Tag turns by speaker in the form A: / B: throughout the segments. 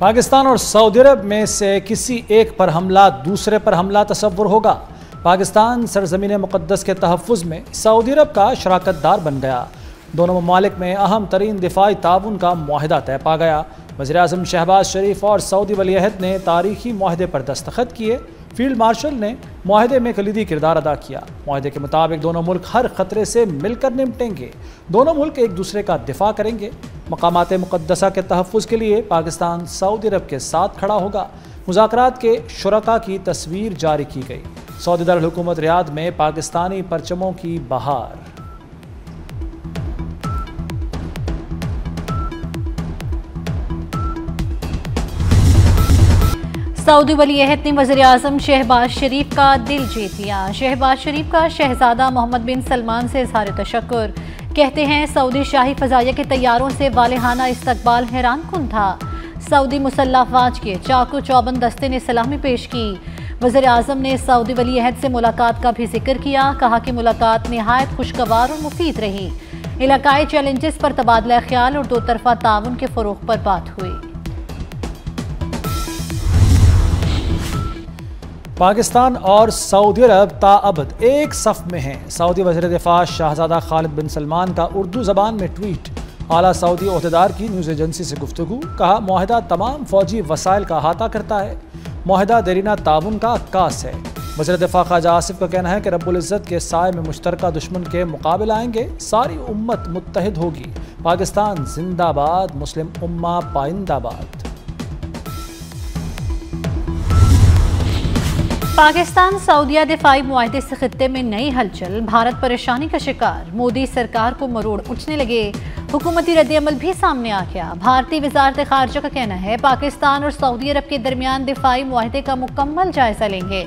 A: पाकिस्तान और सऊदी अरब में से किसी एक पर हमला दूसरे पर हमला तस्वुर होगा। पाकिस्तान सरजमीन मुक़द्दस के तहफ़्फ़ुज़ में सऊदी अरब का शराकतदार बन गया। दोनों ममालिक में अहम तरीन दिफाई ताउन का मुआहदा तय पा गया। वज़ीर-ए-आज़म शहबाज शरीफ और सऊदी वली-ए-अहद ने तारीखी मुआहदे पर दस्तखत किए। फील्ड मार्शल ने मुआहदे में कलीदी किरदार अदा किया। मुआहदे के मुताबिक दोनों मुल्क हर खतरे से मिलकर निपटेंगे। दोनों मुल्क एक दूसरे का दिफा करेंगे। मकामात मुक़द्दसा के तहफ़्फ़ुज़ के लिए पाकिस्तान सऊदी अरब के साथ खड़ा होगा। मुज़ाकरात के शुरका की तस्वीर जारी की गई। सऊदी दारुल हुकूमत रियाद में पाकिस्तानी परचमों की बहार।
B: सऊदी वली-ए-अहद ने वज़ीर-ए-आज़म शहबाज शरीफ का दिल जीत लिया। शहबाज शरीफ का शहजादा मोहम्मद बिन सलमान से इज़हार तशक्कुर। कहते हैं सऊदी शाही फ़ज़ाइया के तैयारों से वालेहाना इस्तकबाल हैरान कुन था। सऊदी मुसल्लह अफ़वाज के चाकू चौबंद दस्ते ने सलामी पेश की। वज़ीर-ए-आज़म ने सऊदी वली-ए-अहद से मुलाकात का भी जिक्र किया। कहा कि मुलाकात नहायत खुशगवार और मुफीद रही। इलाकाई चैलेंजेस पर तबादला ख्याल और दो तरफ़ा ताउन के फ़रोग़ पर बात हुई।
A: पाकिस्तान और सऊदी अरब ताअबद एक सफ़ में हैं। सऊदी वज़ीर दिफ़ा शहज़ादा खालिद बिन सलमान का उर्दू ज़बान में ट्वीट। आला सऊदी ओहदेदार की न्यूज़ एजेंसी से गुफ्तगू। कहा मुआहदा तमाम फ़ौजी वसाइल का अहाता करता है। मुआहदा देरीना ताउन का अक्कास है। वज़ीर दिफ़ा ख्वाजा आसिफ का कहना है कि रब्बुल इज़्ज़त के साए में मुश्तरका दुश्मन के मुकाबले आएंगे। सारी उम्मत मुत्तहिद होगी। पाकिस्तान जिंदाबाद, मुस्लिम उम्मा पाइंदाबाद।
B: पाकिस्तान सऊदिया दिफाई मुआहदे से खित्ते में नई हलचल। भारत परेशानी का शिकार। मोदी सरकार को मरोड़ उठने लगे। हुकूमती रद्द-ए-अमल भी सामने आ गया। भारतीय वज़ारत ख़ारिजा का कहना है पाकिस्तान और सऊदी अरब के दरमियान दिफाई मुआहदे का मुकम्मल जायजा लेंगे।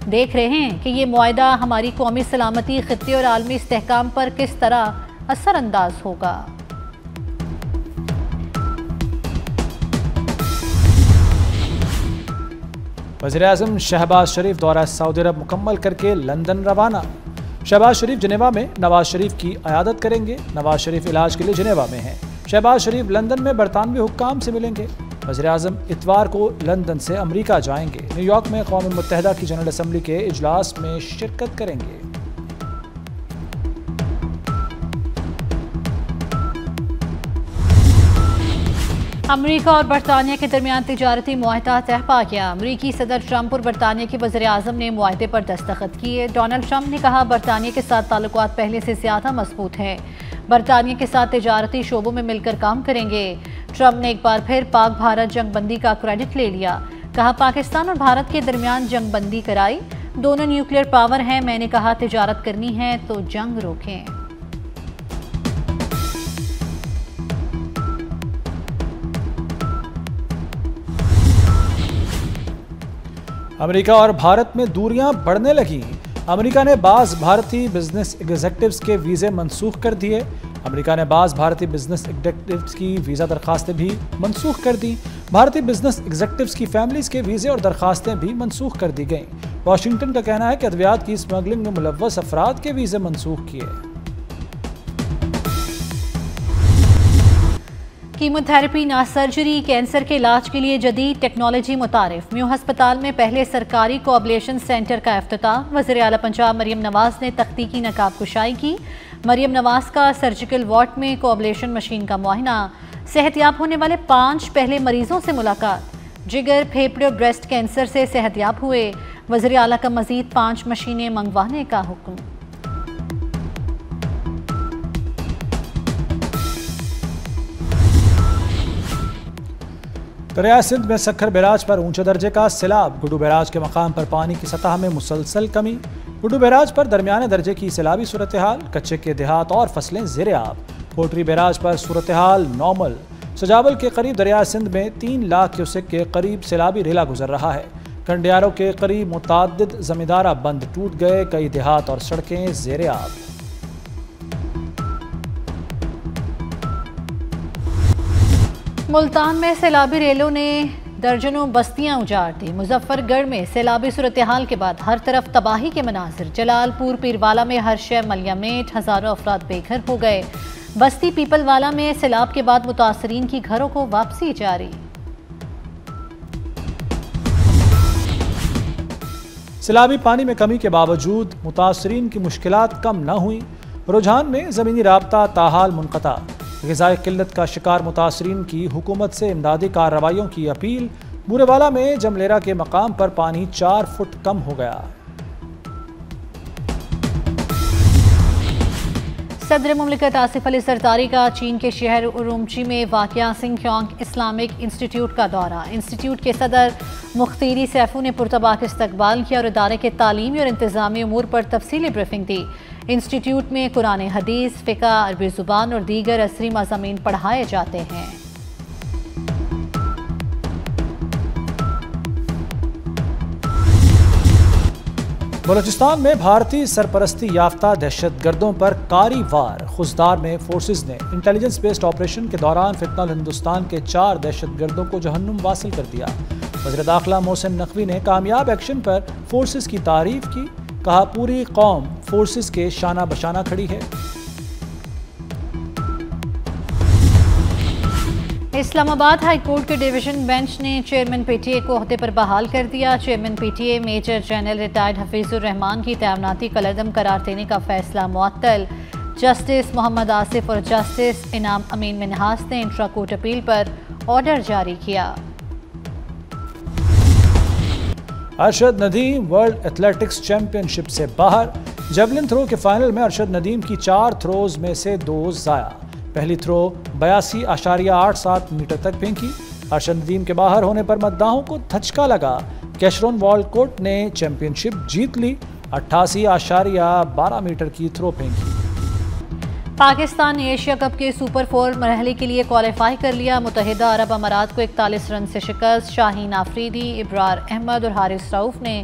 B: देख रहे हैं कि ये मुआहदा हमारी कौमी सलामती, खित्ते और आलमी इस्तेहकाम पर किस तरह असरअंदाज होगा।
A: वज़ीर-ए-आज़म शहबाज शरीफ दौरा सऊदी अरब मुकम्मल करके लंदन रवाना। शहबाज शरीफ जिनेवा में नवाज शरीफ की क़यादत करेंगे। नवाज शरीफ इलाज के लिए जिनेवा में हैं। शहबाज शरीफ लंदन में बरतानवी हुक्काम से मिलेंगे। वज़ीर-ए-आज़म इतवार को लंदन से अमरीका जाएंगे। न्यूयॉर्क में क़ौम मुत्तहिदा की जनरल असम्बली के इजलास में शिरकत करेंगे।
B: अमरीका और बरतानिया के दरमियान तिजारती मुआहदा तय पा गया। अमरीकी सदर ट्रंप और बरतानिया के वज़ीर-ए-आज़म ने मुआहदे पर दस्तखत किए। डोनाल्ड ट्रंप ने कहा बरतानिया के साथ ताल्लुकात पहले से ज़्यादा मजबूत हैं। बरतानिया के साथ तिजारती शोबों में मिलकर काम करेंगे। ट्रंप ने एक बार फिर पाक भारत जंगबंदी का क्रेडिट ले लिया। कहा पाकिस्तान और भारत के दरमियान जंगबंदी कराई। दोनों न्यूक्लियर पावर हैं। मैंने कहा तिजारत करनी है तो जंग रोकें।
A: अमेरिका और भारत में दूरियां बढ़ने लगीं। अमेरिका ने बाज़ भारतीय बिजनेस एग्जेक्टिव्स के वीज़े मनसूख कर दिए। अमेरिका ने बाज़ भारतीय बिजनेस एग्जेक्टिव्स की वीज़ा दरखास्तें भी मनसूख कर दी। भारतीय बिजनेस एग्जेक्टिव्स की फैमिलीज़ के वीज़े और दरखास्तें भी मनसूख कर दी गईं। वाशिंगटन का कहना है कि अद्वियात की स्मगलिंग में मुलव्वस अफराद के वीज़े मनसूख किए।
B: कीमोथेरेपी ना सर्जरी। कैंसर के इलाज के लिए जदीद टेक्नोलॉजी मुतारिफ। म्यू अस्पताल में पहले सरकारी कोअबलेशन सेंटर का इफ्तिताह। वज़ीर आला पंजाब मरियम नवाज ने तख्तीकी नकाब कुशाई की। मरियम नवाज का सर्जिकल वार्ड में कोअबलेशन मशीन का मुआयना। सेहतयाब होने वाले 5 पहले मरीजों से मुलाकात। जिगर, फेफड़े और ब्रेस्ट कैंसर से सेहतयाब हुए। वज़ीर आला का मजीद 5 मशीनें मंगवाने का हुक्म।
A: दरिया सिंध में सक्खर बैराज पर ऊंचे दर्जे का सैलाब। गुड्डू बैराज के मकाम पर पानी की सतह में मुसलसल कमी। गुड्डू बैराज पर दरमियाने दर्जे की सैलाबी सूरत हाल। कच्चे के देहात और फसलें ज़ेर आब। पोट्री बैराज पर सूरत हाल नॉर्मल। सजावल के करीब दरिया सिंध में 3 लाख क्यूसेक के करीब सैलाबी रेला गुजर रहा है। कंडियारों के करीब मुताद्दिद जमींदारा बंद टूट गए। कई देहात और सड़कें ज़ेर आब।
B: मुल्तान में सैलाबी रेलों ने दर्जनों बस्तियां उजाड़ दी। मुजफ्फरगढ़ में सैलाबी सूरत हाल के बाद हर तरफ तबाही के मनाजिर। जलालपुर पीरवाला में हर शय मलियामेट। हज़ारों अफराद बेघर हो गए। बस्ती पीपलवाला में सैलाब के बाद मुतासरीन की घरों को वापसी जारी।
A: सैलाबी पानी में कमी के बावजूद मुतासरीन की मुश्किलात कम न हुई। रुझान में ज़मीनी राब्ता ताहाल मुनक़ता। ग़िज़ाई किल्लत का शिकार मुतासरीन की हुकूमत से इमदादी कार्रवाइयों की अपील। बूरेवाला में जमलेरा के मकाम पर पानी 4 फुट कम हो गया।
B: सदर मुमलिकत आसिफ अली सरदारी का चीन के शहर उरुमची में वाक़िया सिंगक्योंग इस्लामिक इंस्टीट्यूट का दौरा। इंस्टीट्यूट के सदर मुख्तीरी सैफू ने पुरतबाक इस्तकबाल किया और इदारे के तालीमी और इंतज़ामी उमूर पर तफसीली ब्रीफिंग दी। इंस्टीट्यूट में कुरान हदीस, फ़िक़्ह, अरबी ज़ुबान और दीगर असरी मज़ामीन पढ़ाए जाते हैं।
A: बलूचिस्तान में भारतीय सरपरस्ती याफ्ता दहशतगर्दों पर कारी वार। खुजदार में फोर्सेज ने इंटेलिजेंस बेस्ड ऑपरेशन के दौरान फितनल हिंदुस्तान के 4 दहशतगर्दों को जहन्नुम वासिल कर दिया। वज़ीर दाखिला मोहसिन नकवी ने कामयाब एक्शन पर फोर्सेज की तारीफ की। कहा, पूरी कौम फोर्सेज के शाना बशाना खड़ी है।
B: इस्लामाबाद हाई कोर्ट के डिवीजन बेंच ने चेयरमैन पीटीए को ओहदे पर बहाल कर दिया। Chairman PTA major general retired Hafeezur Rahman की तैनाती कलअदम करार देने का फैसला मुअत्तल। जस्टिस मोहम्मद आसिफ और जस्टिस इनाम अमीन मिन्हास ने इंट्रा कोर्ट अपील पर ऑर्डर जारी किया।
A: Arshad Nadeem world athletics championship से बाहर। जेवलिन थ्रो के फाइनल में अरशद नदीम की 4 थ्रोज में से 2 ज़ाया। पहली थ्रो 82.87 मीटर तक फेंकी। अरशद नदीम के बाहर होने पर मद्दाहों को धचका लगा। कैशरोन वॉलकोट ने चैंपियनशिप जीत ली। 88.12 मीटर की थ्रो फेंकी।
B: पाकिस्तान ने एशिया कप के सुपर 4 मरहले के लिए क्वालिफाई कर लिया। मुत्तहिदा अरब अमारात को 41 रन से शिकस्त। शाहीन आफरीदी, इब्रार अहमद और हारिस रऊफ ने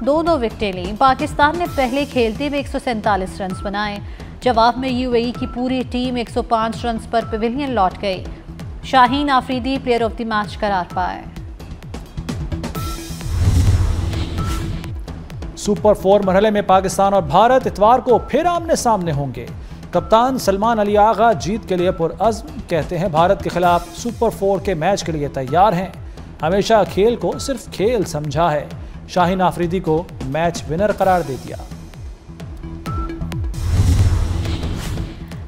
B: 2-2 विकेटें लीं। पाकिस्तान ने पहले खेलते हुए 147 रन बनाए। जवाब में यूएई की पूरी टीम 105 रन पर पवेलियन लौट गई। Shaheen Afridi player of the match करार पाए।
A: सुपर 4 मरहले में पाकिस्तान और भारत इतवार को फिर आमने सामने होंगे। कप्तान सलमान अली आगा जीत के लिए पुरअज़्म। कहते हैं भारत के खिलाफ सुपर 4 के मैच के लिए तैयार हैं। हमेशा खेल को सिर्फ खेल समझा है। शाहीन आफरीदी को मैच विनर करार दे दिया।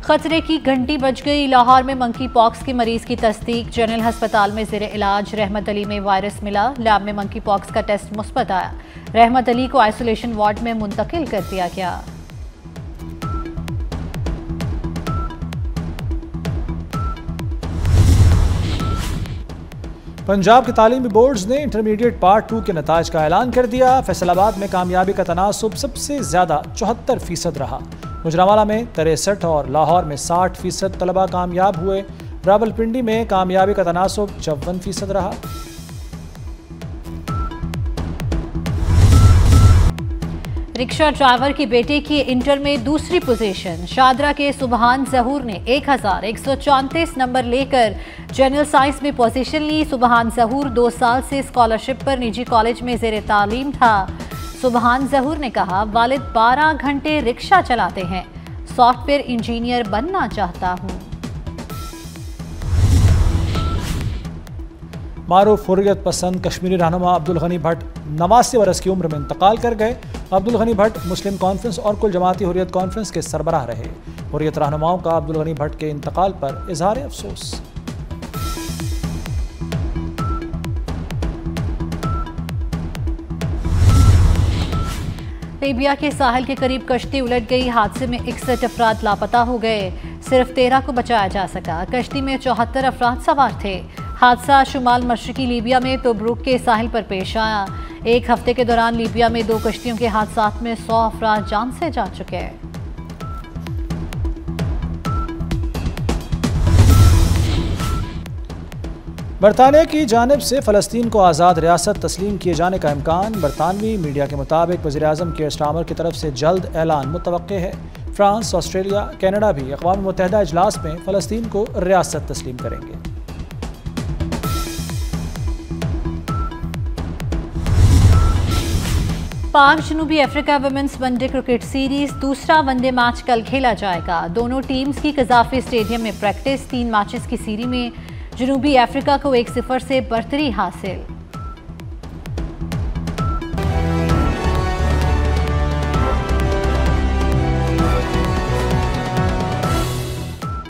B: खतरे की घंटी बज गई। लाहौर में मंकी पॉक्स के मरीज की तस्दीक। जनरल अस्पताल में ज़ेरे इलाज रहमत अली में वायरस मिला। लैब में मंकी पॉक्स का टेस्ट मुस्बत आया। रहमत अली को आइसोलेशन वार्ड में मुंतकिल कर दिया गया।
A: पंजाब के तालीमी बोर्ड्स ने इंटरमीडिएट पार्ट 2 के नताज का ऐलान कर दिया। फैसलाबाद में कामयाबी का तनासुब सबसे ज़्यादा 74% रहा। गुजरांवाला में 63 और लाहौर में 60% तलबा कामयाब हुए। रावलपिंडी में कामयाबी का तनासुब 54% रहा।
B: रिक्शा ड्राइवर की बेटे की इंटर में दूसरी पोजीशन। शादरा के सुबहान जहूर ने 1134 नंबर लेकर जनरल साइंस में पोजीशन ली। सुबहान जहूर 2 साल से स्कॉलरशिप पर निजी कॉलेज में ज़ेरे तालीम था। सुबहान जहूर ने कहा, वालिद 12 घंटे रिक्शा चलाते हैं। सॉफ्टवेयर इंजीनियर बनना चाहता हूँ।
A: मारूफ हुर्रियत पसंद कश्मीरी रहनुमा अब्दुल गनी भट्ट 89 बरस की उम्र में इंतकाल कर गए। अब्दुल गनी भट्ट मुस्लिम कॉन्फ्रेंस और कुल जमाती हुर्रियत कॉन्फ्रेंस के सरबराह रहे। हुर्रियत रहनुमाओं का अब्दुल गनी भट्ट के इंतकाल पर इजहार अफसोस।
B: लीबिया के साहिल के करीब कश्ती उलट गई। हादसे में 61 अफराद लापता हो गए। सिर्फ 13 को बचाया जा सका। कश्ती में 74 अफराद सवार थे। हादसा शुमाल मशरकी लीबिया में तोब्रुक के साहिल पर पेश आया। एक हफ्ते के दौरान लीबिया में 2 कश्तियों के हादसात में 100 अफराद जान से जा चुके हैं।
A: बरतानिया की जानिब से फ़लस्तीन को आज़ाद रियासत तस्लीम किए जाने का इम्कान। बरतानवी मीडिया के मुताबिक वज़ीर आज़म कीर स्टार्मर की तरफ से जल्द ऐलान मुतवक्के है। फ्रांस, ऑस्ट्रेलिया, कनाडा भी अक़वाम मुत्तहिदा इजलास में फ़लस्तीन को रियासत तस्लीम करेंगे।
B: पाक जनूबी Africa women's one day cricket series दूसरा वनडे मैच कल खेला जाएगा। दोनों टीम्स की कजाफी स्टेडियम में प्रैक्टिस। 3 मैचेस की सीरीज में जनूबी अफ्रीका को 1-0 से बरतरी हासिल।